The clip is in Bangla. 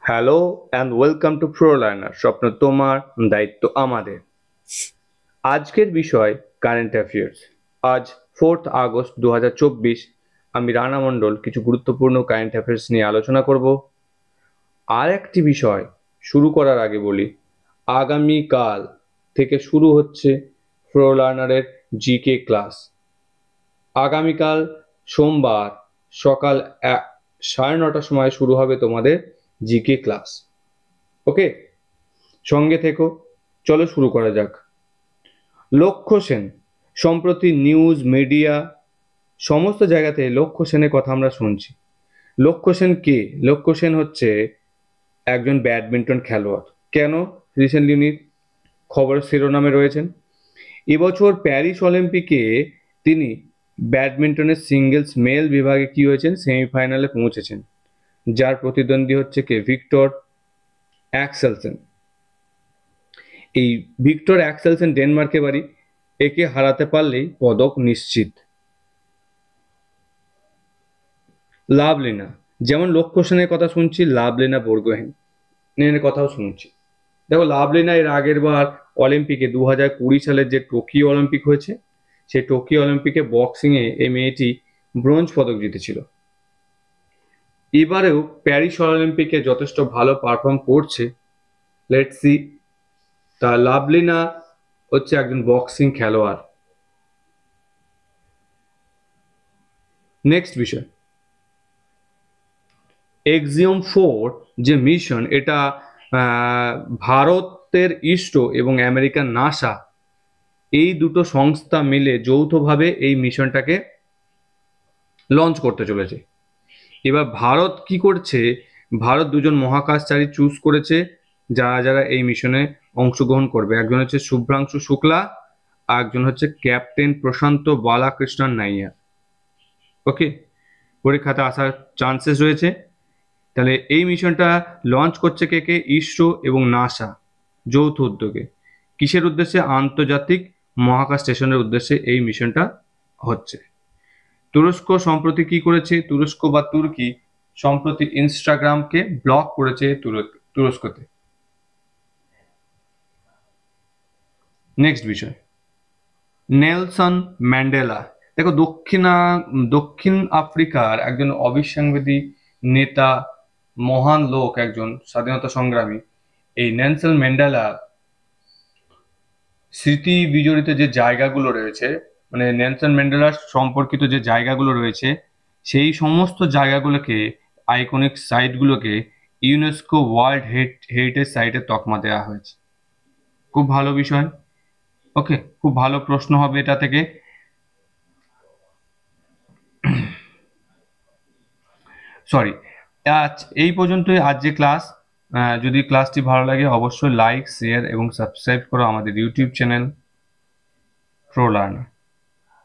Hello and welcome to pro learner. স্বপ্ন তোমার, দায়িত্ব আমাদের। আজকের বিষয় কারেন্ট অ্যাফেয়ার্স। আজ 4 আগস্ট 2024। আমি রানা মণ্ডল কিছু গুরুত্বপূর্ণ কারেন্ট অ্যাফেয়ার্স নিয়ে আলোচনা করব। আর একটি বিষয় শুরু করার আগে বলি, আগামীকাল থেকে শুরু হচ্ছে প্রো লার্নারের জিকে ক্লাস। আগামীকাল সোমবার সকাল 9:30টার সময় শুরু হবে তোমাদের জিকে ক্লাস। ওকে, সঙ্গে থেকো। চলো শুরু করা যাক। লক্ষ্য সেন সম্প্রতি নিউজ মিডিয়া সমস্ত জায়গাতে লক্ষ্য সেনের কথা আমরা শুনছি। লক্ষ্য সেন কে? লক্ষ্য সেন হচ্ছে একজন ব্যাডমিন্টন খেলোয়াড়। কেন? রিসেন্টলি উনি খবরের শিরোনামে রয়েছেন। এবছর প্যারিস অলিম্পিকে তিনি ব্যাডমিন্টনের সিঙ্গেলস মেল বিভাগে কি হয়েছেন, সেমিফাইনালে পৌঁছেছেন, যার প্রতিদ্বন্দ্বী হচ্ছে কে? ভিক্টর অ্যাক্সেলসেন। এই ভিক্টর অ্যাক্সেলসেন ডেনমার্কে বাড়ি। একে হারাতে পারলেই পদক নিশ্চিত। লাভলিনা, যেমন লক্ষ্য সেনের কথা শুনছি, লাভলিনা বরগোহেনের কথাও শুনছি। দেখো, লাভলিনা এর আগের বার অলিম্পিকে 2020 সালের যে টোকিও অলিম্পিক হয়েছে, সেই টোকিও অলিম্পিকে বক্সিংয়ে এই মেয়েটি ব্রোঞ্জ পদক জিতেছিল। এবারেও প্যারিস অলিম্পিকে যথেষ্ট ভালো পারফর্ম করছে। Let's see. তা লাভলিনা হচ্ছে একজন বক্সিং খেলোয়াড়। নেক্সট বিষয়, এক্সিওম 4 যে মিশন, এটা ভারতের ইসরো এবং আমেরিকার নাসা এই দুটো সংস্থা মিলে যৌথভাবে এই মিশনটাকে লঞ্চ করতে চলেছে। এবার ভারত কি করছে? ভারত দুজন মহাকাশচারী চুজ করেছে যারা যারা এই মিশনে অংশগ্রহণ করবে। একজন হচ্ছে শুভ্রাংশু শুক্লা, আর একজন হচ্ছে ক্যাপ্টেন প্রশান্ত বালাকৃষ্ণন নাইয়ার। ওকে, পরীক্ষাতে আসার চান্সেস রয়েছে। তাহলে এই মিশনটা লঞ্চ করছে কে কে? ইসরো এবং নাসা যৌথ উদ্যোগে। কিসের উদ্দেশ্যে? আন্তর্জাতিক মহাকাশ স্টেশনের উদ্দেশ্যে এই মিশনটা হচ্ছে। তুরস্ক সম্প্রতি কি করেছে? তুরস্ক বা তুর্কি সম্প্রতি ইনস্টাগ্রামকে ব্লক করেছে তুরস্কতে। নেক্সট বিষয়, নেলসন ম্যান্ডেলা। দেখো, দক্ষিণ আফ্রিকার একজন অবিসংবাদী নেতা, মহান লোক, একজন স্বাধীনতা সংগ্রামী। এই নেলসন ম্যান্ডেলা স্মৃতি বিজড়িত যে জায়গাগুলো রয়েছে, মানে নেলসন ম্যান্ডেলার সম্পর্কিত যে জায়গাগুলো রয়েছে, সেই সমস্ত জায়গাগুলোকে, আইকনিক সাইটগুলোকে ইউনেস্কো ওয়ার্ল্ড হেরিটেজ সাইটের তকমা দেওয়া হয়েছে। খুব ভালো বিষয়। ওকে, খুব ভালো প্রশ্ন হবে এটা থেকে। সরি, আজ এই পর্যন্তই আজ যে ক্লাস। যদি ক্লাসটি ভালো লাগে অবশ্যই লাইক, শেয়ার এবং সাবস্ক্রাইব করো আমাদের ইউটিউব চ্যানেল প্রো লার্নার।